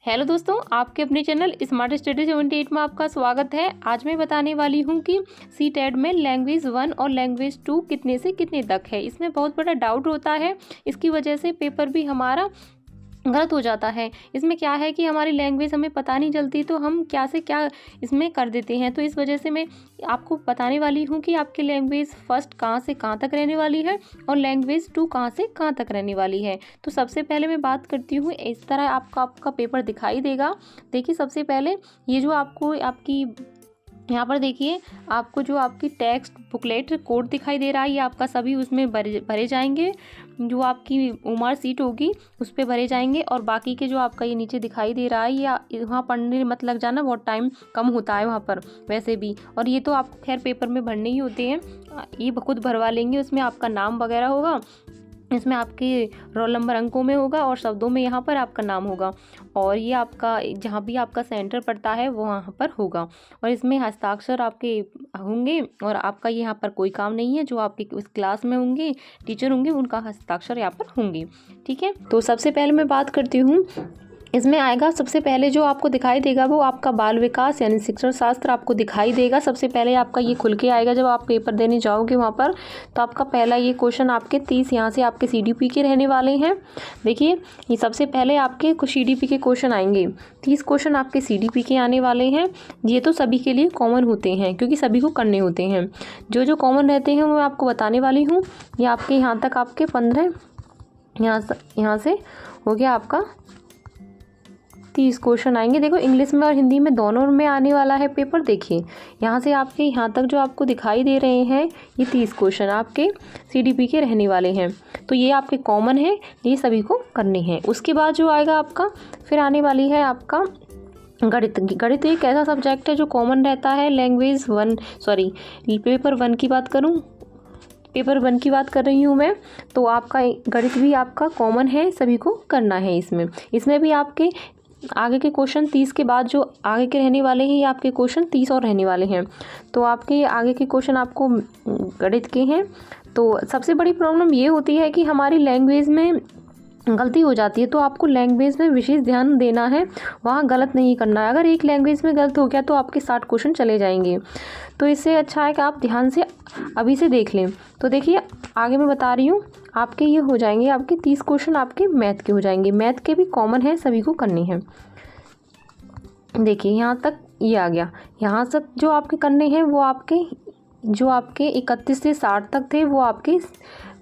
Hello दोस्तों, आपके अपने चैनल स्मार्ट स्टडी 78 में आपका स्वागत है। आज मैं बताने वाली हूं कि सीटेट में लैंग्वेज 1 और लैंग्वेज 2 कितने से कितने तक है। इसमें बहुत बड़ा डाउट होता है, इसकी वजह से पेपर भी हमारा गलत हो जाता है। इसमें क्या है कि हमारी लैंग्वेज हमें पता नहीं चलती, तो हम क्या से क्या इसमें कर देते हैं। तो इस वजह से मैं आपको बताने वाली हूँ कि आपकी लैंग्वेज फर्स्ट कहाँ से कहाँ तक रहने वाली है और लैंग्वेज 2 कहाँ से कहाँ तक रहने वाली है। तो सबसे पहले मैं बात करती हूँ, इस तरह आपका पेपर दिखाई देगा। देखिए, सबसे पहले ये जो आपको आपकी यहाँ पर देखिए, आपको जो आपकी टेक्स्ट बुकलेट कोड दिखाई दे रहा है, ये आपका सभी उसमें भरे जाएंगे। जो आपकी उमर सीट होगी उस पर भरे जाएंगे और बाकी के जो आपका ये नीचे दिखाई दे रहा है, ये वहाँ पढ़ने मत लग जाना, बहुत टाइम कम होता है वहाँ पर वैसे भी। और ये तो आपको खैर पेपर में भरने ही होते हैं, ये खुद भरवा लेंगे। उसमें आपका नाम वगैरह होगा, इसमें आपके रोल नंबर अंकों में होगा और शब्दों में यहाँ पर आपका नाम होगा। और ये आपका जहाँ भी आपका सेंटर पड़ता है वो वहाँ पर होगा और इसमें हस्ताक्षर आपके होंगे। और आपका यहाँ पर कोई काम नहीं है, जो आपके उस क्लास में होंगे टीचर होंगे उनका हस्ताक्षर यहाँ पर होंगे। ठीक है, तो सबसे पहले मैं बात करती हूँ, इसमें आएगा सबसे पहले जो आपको दिखाई देगा वो आपका बाल विकास यानी शिक्षण शास्त्र आपको दिखाई देगा। सबसे पहले आपका ये खुल के आएगा जब आप पेपर देने जाओगे वहाँ पर। तो आपका पहला ये क्वेश्चन आपके 30 यहाँ से आपके सीडीपी के रहने वाले हैं। देखिए, ये सबसे पहले आपके कुछ सीडीपी के क्वेश्चन आएंगे। 30 क्वेश्चन आपके सीडीपी के आने वाले हैं। ये तो सभी के लिए कॉमन होते हैं क्योंकि सभी को करने होते हैं। जो जो कॉमन रहते हैं वो मैं आपको बताने वाली हूँ। ये आपके यहाँ तक आपके 15 यहाँ से हो गया आपका 30 क्वेश्चन आएंगे। देखो, इंग्लिश में और हिंदी में दोनों में आने वाला है पेपर। देखिए, यहाँ से आपके यहाँ तक जो आपको दिखाई दे रहे हैं ये 30 क्वेश्चन आपके सीडीपी के रहने वाले हैं। तो ये आपके कॉमन है, ये सभी को करने हैं। उसके बाद जो आएगा आपका फिर आने वाली है आपका गणित। गणित एक ऐसा सब्जेक्ट है जो कॉमन रहता है लैंग्वेज 1 पेपर 1 की बात करूँ, पेपर 1 की बात कर रही हूँ मैं। तो आपका गणित भी आपका कॉमन है, सभी को करना है। इसमें भी आपके आगे के क्वेश्चन 30 के बाद जो आगे के रहने वाले हैं, ये आपके क्वेश्चन 30 और रहने वाले हैं। तो आपके आगे के क्वेश्चन आपको गणित के हैं। तो सबसे बड़ी प्रॉब्लम ये होती है कि हमारी लैंग्वेज में गलती हो जाती है, तो आपको लैंग्वेज में विशेष ध्यान देना है, वहाँ गलत नहीं करना है। अगर एक लैंग्वेज में गलत हो गया तो आपके 60 क्वेश्चन चले जाएंगे। तो इससे अच्छा है कि आप ध्यान से अभी से देख लें। तो देखिए, आगे मैं बता रही हूँ, आपके ये हो जाएंगे, आपके 30 क्वेश्चन आपके मैथ के हो जाएंगे। मैथ के भी कॉमन है, सभी को करने हैं। देखिए, यहाँ तक ये आ गया। यहाँ तक जो आपके करने हैं वो आपके जो आपके 31 से 60 तक थे वो आपके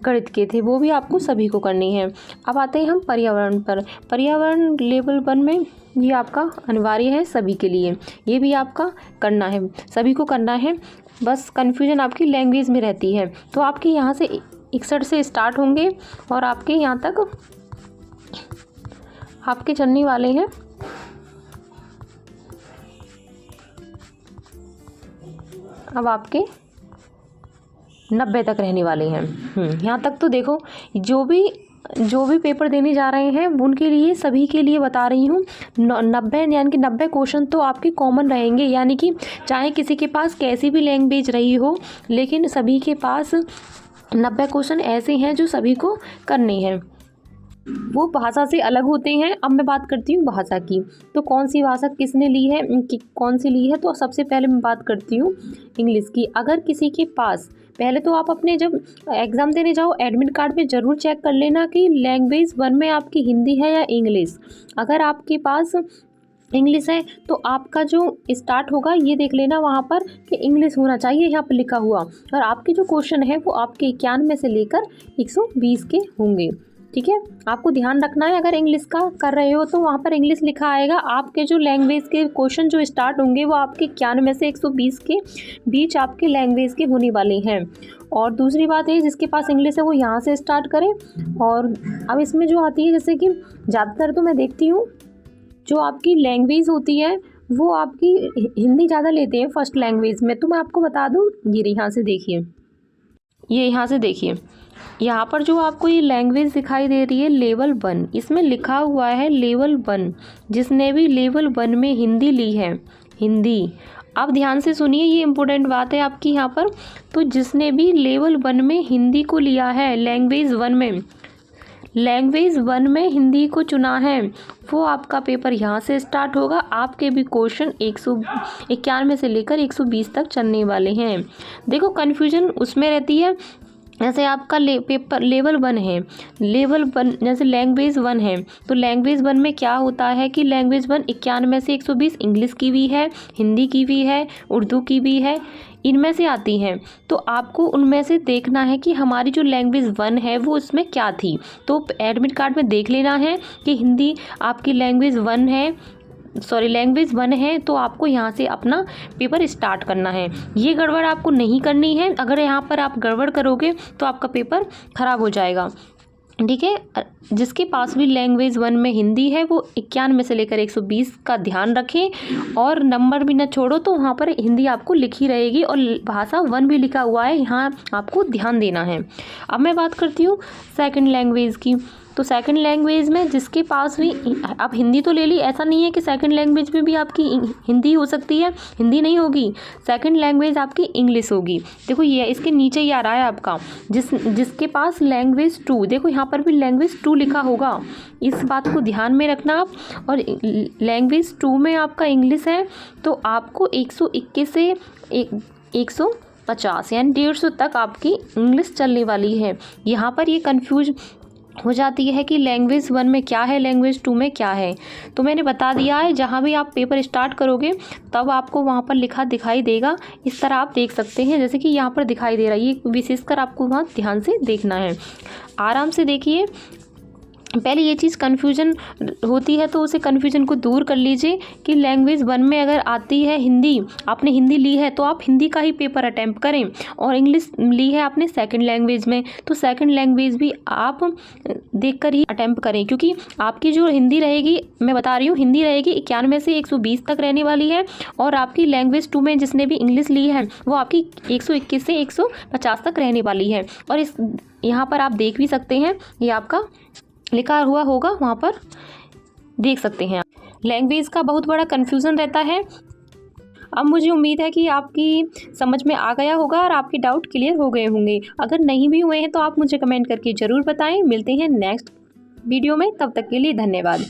गणित के थे, वो भी आपको सभी को करनी है। अब आते हैं हम पर्यावरण पर। पर्यावरण लेवल 1 में ये आपका अनिवार्य है सभी के लिए, ये भी आपका करना है, सभी को करना है। बस कन्फ्यूजन आपकी लैंग्वेज में रहती है। तो आपके यहाँ से 61 से स्टार्ट होंगे और आपके यहाँ तक आपके चलने वाले हैं अब आपके 90 तक रहने वाले हैं। यहाँ तक तो देखो, जो भी पेपर देने जा रहे हैं उनके लिए, सभी के लिए बता रही हूँ। 90 यानी कि 90 क्वेश्चन तो आपके कॉमन रहेंगे, यानी कि चाहे किसी के पास कैसी भी लैंग्वेज रही हो, लेकिन सभी के पास 90 क्वेश्चन ऐसे हैं जो सभी को करने हैं। वो भाषा से अलग होते हैं। अब मैं बात करती हूँ भाषा की। तो कौन सी भाषा किसने ली है, कौन सी ली है, तो सबसे पहले मैं बात करती हूँ इंग्लिश की। अगर किसी के पास, पहले तो आप अपने जब एग्ज़ाम देने जाओ एडमिट कार्ड में ज़रूर चेक कर लेना कि लैंग्वेज 1 में आपकी हिंदी है या इंग्लिश। अगर आपके पास इंग्लिश है तो आपका जो स्टार्ट होगा ये देख लेना वहाँ पर कि इंग्लिश होना चाहिए यहाँ पर लिखा हुआ। और आपके जो क्वेश्चन है वो आपके 91 से लेकर 120 के होंगे। ठीक है, आपको ध्यान रखना है। अगर इंग्लिश का कर रहे हो तो वहाँ पर इंग्लिश लिखा आएगा। आपके जो लैंग्वेज के क्वेश्चन जो स्टार्ट होंगे वो आपके 91 से 120 के बीच आपके लैंग्वेज के होने वाले हैं। और दूसरी बात है, जिसके पास इंग्लिश है वो यहाँ से स्टार्ट करें। और अब इसमें जो आती है, जैसे कि ज़्यादातर तो मैं देखती हूँ जो आपकी लैंग्वेज होती है वो आपकी हिंदी ज़्यादा लेते हैं फर्स्ट लैंग्वेज में। तो मैं आपको बता दूँ, ये यहाँ से देखिए, ये यहाँ से देखिए, यहाँ पर जो आपको ये लैंग्वेज दिखाई दे रही है लेवल 1, इसमें लिखा हुआ है लेवल 1। जिसने भी लेवल 1 में हिंदी ली है, हिंदी, अब ध्यान से सुनिए, ये इम्पोर्टेंट बात है आपकी यहाँ पर। तो जिसने भी लेवल 1 में हिंदी को लिया है, लैंग्वेज 1 में लैंग्वेज 1 में हिंदी को चुना है, वो आपका पेपर यहाँ से स्टार्ट होगा। आपके भी क्वेश्चन 191 से लेकर 120 तक चलने वाले हैं। देखो कन्फ्यूजन उसमें रहती है, जैसे आपका पेपर लेवल 1 है, लेवल 1 जैसे लैंग्वेज 1 है, तो लैंग्वेज 1 में क्या होता है कि लैंग्वेज 1 91 से 120 इंग्लिश की भी है, हिंदी की भी है, उर्दू की भी है, इनमें से आती हैं। तो आपको उनमें से देखना है कि हमारी जो लैंग्वेज 1 है वो उसमें क्या थी। तो एडमिट कार्ड में देख लेना है कि हिंदी आपकी लैंग्वेज 1 है, लैंग्वेज 1 है, तो आपको यहाँ से अपना पेपर स्टार्ट करना है। ये गड़बड़ आपको नहीं करनी है, अगर यहाँ पर आप गड़बड़ करोगे तो आपका पेपर ख़राब हो जाएगा। ठीक है, जिसके पास भी लैंग्वेज 1 में हिंदी है वो 91 से लेकर 120 का ध्यान रखें और नंबर भी ना छोड़ो, तो वहाँ पर हिंदी आपको लिखी रहेगी और भाषा 1 भी लिखा हुआ है, यहाँ आपको ध्यान देना है। अब मैं बात करती हूँ सेकंड लैंग्वेज की। तो सेकंड लैंग्वेज में जिसके पास भी, आप हिंदी तो ले ली, ऐसा नहीं है कि सेकंड लैंग्वेज में भी आपकी हिंदी हो सकती है, हिंदी नहीं होगी, सेकंड लैंग्वेज आपकी इंग्लिश होगी। देखो ये इसके नीचे ही आ रहा है आपका, जिसके पास लैंग्वेज 2, देखो यहाँ पर भी लैंग्वेज 2 लिखा होगा, इस बात को ध्यान में रखना आप। और लैंग्वेज 2 में आपका इंग्लिश है, तो आपको 121 से 150 यानी 150 तक आपकी इंग्लिश चलने वाली है। यहाँ पर ये कन्फ्यूज हो जाती है कि लैंग्वेज 1 में क्या है, लैंग्वेज 2 में क्या है। तो मैंने बता दिया है, जहाँ भी आप पेपर स्टार्ट करोगे तब आपको वहाँ पर लिखा दिखाई देगा, इस तरह आप देख सकते हैं, जैसे कि यहाँ पर दिखाई दे रहा है। ये विशेषकर आपको वहाँ ध्यान से देखना है, आराम से देखिए। पहले ये चीज़ कन्फ्यूजन होती है, तो उसे कन्फ्यूजन को दूर कर लीजिए कि लैंग्वेज 1 में अगर आती है हिंदी, आपने हिंदी ली है तो आप हिंदी का ही पेपर अटैम्प्ट करें, और इंग्लिश ली है आपने सेकंड लैंग्वेज में तो सेकंड लैंग्वेज भी आप देखकर ही अटैम्प्ट करें, क्योंकि आपकी जो हिंदी रहेगी, मैं बता रही हूँ, हिंदी रहेगी 91 से 120 तक रहने वाली है, और आपकी लैंग्वेज 2 में जिसने भी इंग्लिश ली है वो आपकी 121 से 150 तक रहने वाली है। और इस यहाँ पर आप देख भी सकते हैं, ये आपका लिखा हुआ होगा, वहाँ पर देख सकते हैं। लैंग्वेज का बहुत बड़ा कन्फ्यूज़न रहता है। अब मुझे उम्मीद है कि आपकी समझ में आ गया होगा और आपके डाउट क्लियर हो गए होंगे। अगर नहीं भी हुए हैं तो आप मुझे कमेंट करके ज़रूर बताएं। मिलते हैं नेक्स्ट वीडियो में, तब तक के लिए धन्यवाद।